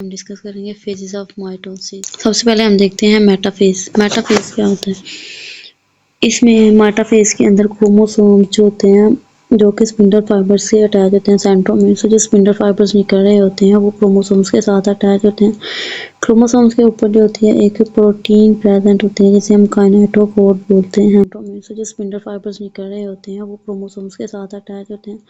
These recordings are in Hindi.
हम डिस्कस करेंगे फेजेस ऑफ माइटोसिस। सबसे पहले हम देखते हैं मेटाफेज। मेटाफेज क्या होता है? इसमें मेटाफेज के अंदर क्रोमोसोम जो होते हैं जो कि स्पिंडल फाइबर्स से अटैच होते हैं सेंट्रोमीयर से, जो स्पिंडल फाइबर्स निकल रहे होते हैं वो क्रोमोसोम्स के साथ अटैच होते हैं। क्रोमोसोम्स के ऊपर जो होती है एक प्रोटीन प्रेजेंट होती है जिसे हम काइनेटोकोर बोलते हैं। सेंट्रोमीयर से जो स्पिंडल फाइबर्स निकल रहे होते हैं वो क्रोमोसोम्स के साथ अटैच होते हैं।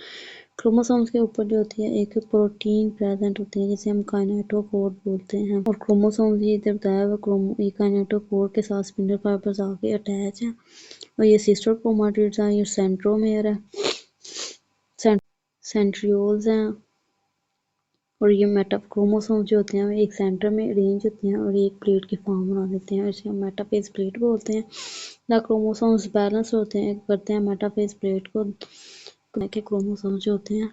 क्रोमोसोम्स के ऊपर जो होती है एक प्रोटीन प्रेजेंट होती है जिसे हम काइनेटोकोर बोलते हैं। और क्रोमोसोम्स ये इधर बताया हुआ ये काइनेटोकोर के साथ स्पिंडल फाइबर्स आके अटैच है। और ये सिस्टर क्रोमाटिड्स हैं, ये सेंट्रोमेयर है, सेंट्रियोल्स हैं। और ये क्रोमोसोम जो होते हैं वो एक सेंटर में अरेंज होते हैं और ये एक प्लेट की फॉर्म बना देते हैं, इसे हम मेटाफेज प्लेट बोलते हैं। द क्रोमोसोम्स बैलेंस होते हैं करते हैं मेटाफेज प्लेट को। के क्रोमोसोम जो होते हैं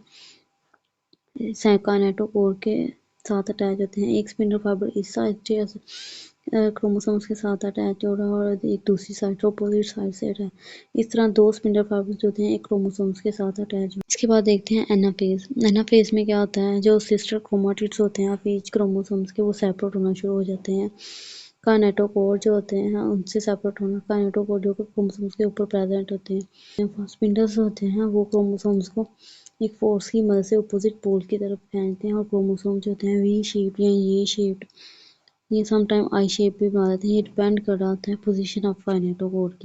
काइनेटोकोर के साथ अटैच होते हैं। एक स्पिंडल फाइबर इस साइड क्रोमोसोम्स के साथ अटैच हो रहा है और एक दूसरी साइड अपोजिट साइड से अटैच। इस तरह दो स्पिंडल फाइबर्स जो होते हैं एक क्रोमोसोम्स के साथ अटैच। इसके बाद देखते हैं एनाफेज। एनाफेज में क्या होता है, जो सिस्टर क्रोमाटिड्स होते हैं ईच क्रोमोसोम्स के वो सेपरेट होना शुरू हो जाते हैं। काइनेटोकोर जो होते हैं उनसे सेपरेट होना। काइनेटोकोर जो क्रोमोसोम्स के ऊपर प्रेजेंट होते हैं। स्पिंडल्स होते हैं वो क्रोमोसोम्स को एक फोर्स की मदद से अपोजिट पोल की तरफ खींचते हैं और क्रोमोसोम जो होते हैं वी शेप या ये शेप, ये समटाइम आई शेप भी बना देते हैं। ये डिपेंड कर रहा होता है पोजीशन ऑफ काइनेटोकोर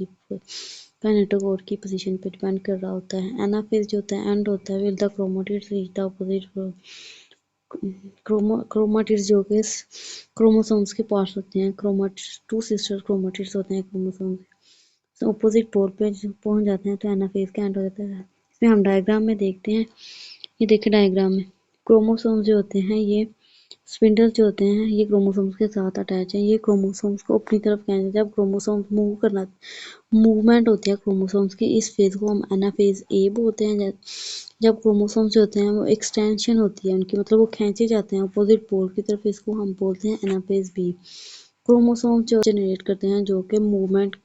की पोजीशन पे डिपेंड कर रहा होता है। एनाफेज जो होता है एंड होता है will the chromatids reach the opposite chromatids जो कि क्रोमोसोम्स के पार्ट्स होते हैं। टू सिस्टर क्रोमाटिड्स होते हैं क्रोमोसोम के अपोजिट पोल पे पहुंच जाते हैं तो एनाफेज का एंड हो जाता है। इसमें हम डायग्राम में देखते हैं, ये देखिए डायग्राम में क्रोमोसोम जो होते हैं ये स्पिंडल्स जो होते हैं ये क्रोमोसोम्स के साथ अटैच है। ये क्रोमोसोम्स को अपनी तरफ खींचते जब क्रोमोसोम्स मूवमेंट होती है क्रोमोसोम्स की, इस फेज को हम एनाफेज ए बोलते हैं। जब क्रोमोसोम्स जो होते हैं वो एक्सटेंशन होती है उनकी, मतलब वो खींचे जाते हैं अपोजिट पोल की तरफ, इसको हम बोलते हैं एनाफेज बी। क्रोमोसोम्स जो जनरेट करते हैं जो कि मूवमेंट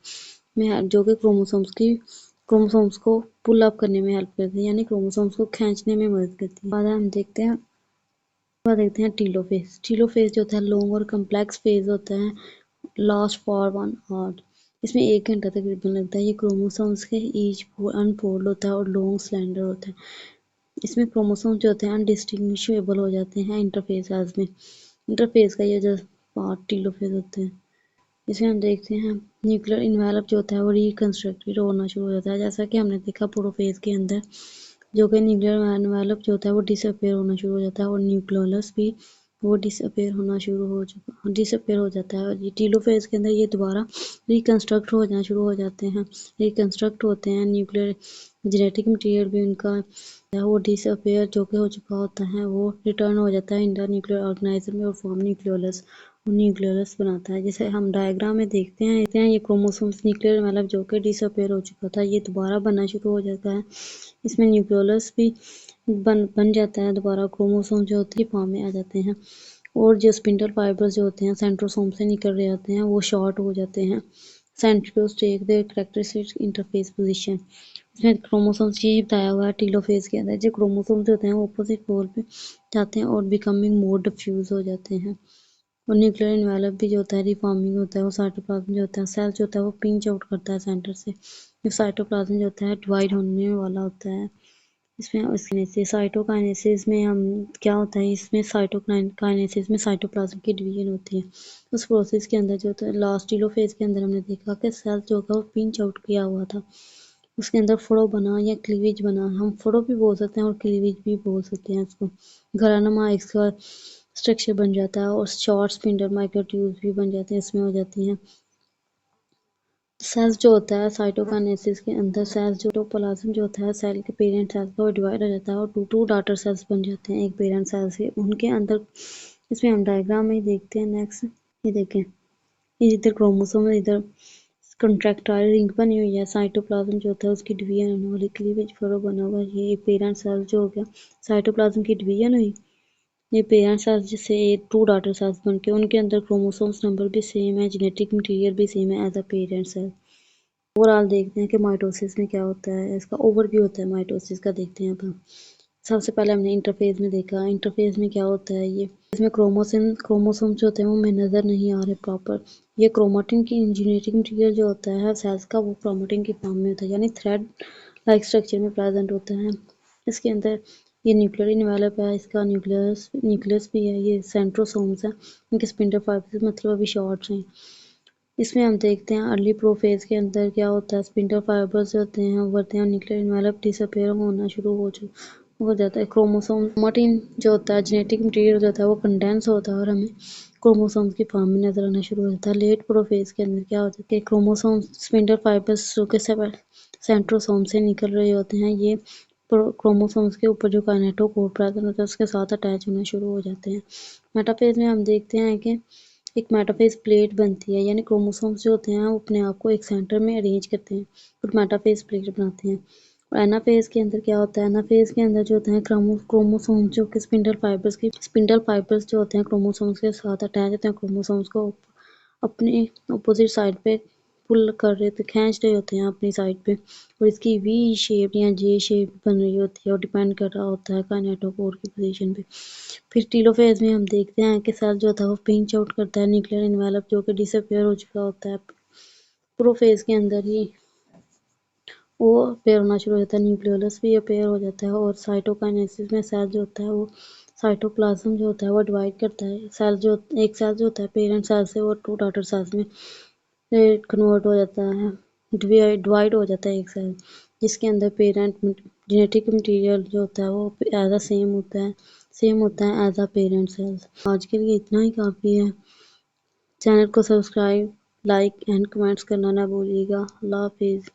में, जो कि क्रोमोसोम्स को पुल अप करने में हेल्प करती है, यानी क्रोमोसोम्स को खींचने में मदद करती है। बाद हम देखते हैं टीलोफेज। टीलोफेज जो होता है लॉन्ग और कम्प्लेक्स फेज होता है, लास्ट फॉर 1 आवर। इसमें 1 घंटा तकरीबन लगता है। ये क्रोमोसोम्स के ईच अनफोल्ड होता है और लॉन्ग स्लेंडर होता है। इसमें क्रोमोसोम्स जो होते हैं अनडिस्टिंग्विशेबल हो जाते हैं इंटरफेज में। इंटरफेज का ये जो पार्ट टीलोफेज होते हैं। इसमें हम देखते हैं न्यूक्लियर इन्वेलप जो होता है वो रिकंस्ट्रक्टेड होना शुरू हो जाता है, जैसा कि हमने देखा प्रोफेज के अंदर, जो कि न्यूक्लियर एनवेलप जो होता है वो डिसअपेयर होना शुरू हो जाता है और न्यूक्लियोलस भी वो डिसअपेयर हो जाता है। और ये टीलोफेज के अंदर ये दोबारा रिकंस्ट्रक्ट हो जाना शुरू हो जाते हैं, रिकंस्ट्रक्ट होते हैं। न्यूक्लियर जेनेटिक मटेरियल भी उनका वो डिसअपेयर जो कि हो चुका होता है वो रिटर्न हो जाता है इंटर न्यूक्लियर ऑर्गेनाइज्म में और फॉर्म न्यूक्लियोलस बनाता है। जैसे हम डायग्राम में देखते हैं ये क्रोमोसोम्स न्यूक्लियर मतलब जो कि डिसअपेयर हो चुका था ये दोबारा बनना शुरू हो जाता है। इसमें न्यूक्लियोलस भी बन जाता है दोबारा, क्रोमोसोम जो होती है फॉर्म में आ जाते हैं। और जो स्पिंडल फाइबर्स जो होते हैं सेंट्रोसोम से निकल रहे होते हैं वो शॉर्ट हो जाते हैं। Centrioles take their characteristic interphase position. इसमें क्रोमोसोम्स ये बताया हुआ है टीलोफेज के अंदर, जो क्रोमोसोम्स होते हैं वो अपोजिट पोल पे जाते हैं और बिकमिंग मोर डिफ्यूज हो जाते हैं। और न्यूक्लियर इन्वेलप भी जो होता है रिफॉर्मिंग होता है, वो साइटोप्लाज्म जो होता है सेल जो होता है वो पिंच आउट करता है सेंटर से। जो साइटोप्लाज्म जो होता है डिवाइड होने वाला होता है। इसमें साइटोकाइनेसिस में हम क्या होता है, इसमें साइटोकाइनेसिस में साइटोप्लाज्म की डिवीजन होती है। उस प्रोसेस के अंदर जो होता है लास्ट टीलोफेज के अंदर हमने देखा कि सेल जो होगा वो पिंच आउट किया हुआ था, उसके अंदर फड़ो बना या क्लीवेज बना। हम फड़ो भी बोल सकते हैं और क्लीवेज भी बोल सकते हैं इसको। घरानुमा इसका स्ट्रक्चर बन जाता है और शॉर्ट स्पिंडल माइक्रोट्यूब्स भी बन जाते हैं, इसमें हो जाती हैं। सेल्स जो होता है साइटोकाइनेसिस के अंदर सेल्स जो प्लाज्म जो होता है सेल के पेरेंट सेल्स का वो डिवाइड हो जाता है और टू डॉटर सेल्स बन जाते हैं एक पेरेंट सेल से उनके अंदर। इसमें हम डायग्राम में देखते हैं नेक्स्ट, ये देखें ये इधर क्रोमोसोम है, इधर कंट्रैक्टाइल रिंग बनी हुई है। साइटोप्लाज्म जो होता है उसकी डिवीजन होने वाली क्लीवेज फरो बना हुआ है। ये पेरेंट सेल जो हो गया, साइटोप्लाज्म की डिवीजन हुई, ये पेरेंट सेल्स से 2 डॉटर सेल्स बन के उनके अंदर क्रोमोसोम्स नंबर भी सेम है, जेनेटिक मटेरियल भी सेम है as a parent cell. Overall देखते हैं कि माइटोसिस में क्या होता है, इसका ओवरव्यू होता है माइटोसिस का, देखते हैं अब हम। सबसे पहले हमने इंटरफेस में देखा। इंटरफेस में क्या होता है, ये इसमें क्रोमोसोम जो होते हैं वो हमें नज़र नहीं आ रहे प्रॉपर। ये क्रोमेटिन की जेनेटिक मटेरियल जो होता है सेल्स का, वो क्रोमेटिन की फॉर्म में होता है, यानी थ्रेड लाइक स्ट्रक्चर में प्रेजेंट होता है। इसके अंदर ये न्यूक्लियर इन्वेलप है, इसका न्यूक्लियस भी है, ये सेंट्रोसोम्स है, इनके स्पिंडल फाइबर्स मतलब अभी शॉर्ट्स हैं। इसमें हम देखते हैं अर्ली प्रोफेज के अंदर क्या होता है, स्पिंडल फाइबर्स जो होते हैं उभरते हैं, न्यूक्लियर इन्वेलप डिसअपीयर होना शुरू हो जाता है। क्रोमोसोम जो होता है जेनेटिक मटेरियल जो होता है वो कंडेंस होता है और हमें क्रोमोसोम्स की फॉर्म में नजर आना शुरू हो जाता है। लेट प्रोफेज के अंदर क्या होता है कि क्रोमोसोम स्पिंडल फाइबर्स जो कि सेंट्रोसोम से निकल रहे होते हैं, ये क्रोमोसोम्स के ऊपर जो काइनेटोकोर प्रेजेंट होता है उसके साथ अटैच होना शुरू हो जाते हैं। मेटाफेज में हम देखते हैं कि एक मेटाफेज प्लेट बनती है, यानी क्रोमोसोम्स जो होते हैं वो अपने आप को एक सेंटर में अरेंज करते हैं, फिर मेटाफेज प्लेट बनाते हैं। और एनाफेज के अंदर क्या होता है, एनाफेज के अंदर जो होते हैं क्रोमोसोम जो कि स्पिंडल फाइबर्स जो होते हैं क्रोमोसोम्स के साथ अटैच होते हैं, क्रोमोसोम्स को अपने अपोजिट साइड पे पुल कर रहे थे, खींच रहे होते हैं अपनी साइड पे, और इसकी वी शेप या जे शेप बन रही होती है और डिपेंड कर रहा होता है काइनेटोकोर की पोजीशन पे। फिर टीलोफेज में हम देखते हैं कि सेल जो होता है वो पिंच आउट करता है, न्यूक्लियर इन्वेलप जो कि डिसअपीयर हो चुका होता है। प्रोफेज के अंदर ही वो अपेयर होना शुरू हो जाता है, न्यूक्लियोलस भी अपेयर हो जाता है, और साइटोकाइनेसिस में सेल जो होता है वो साइटोप्लाज्म जो होता है वो डिवाइड करता है। एक सेल जो होता है पेरेंट सेल से वो टू डॉटर सेल्स में कन्वर्ट हो जाता है, डिवाइड हो जाता है एक सेल, जिसके अंदर पेरेंट जेनेटिक मटेरियल जो होता है वो एज अ सेम होता है एज अ पेरेंट सेल्स। आज के लिए इतना ही काफ़ी है। चैनल को सब्सक्राइब, लाइक एंड कमेंट्स करना ना भूलिएगा। अल्लाह हाफिज़।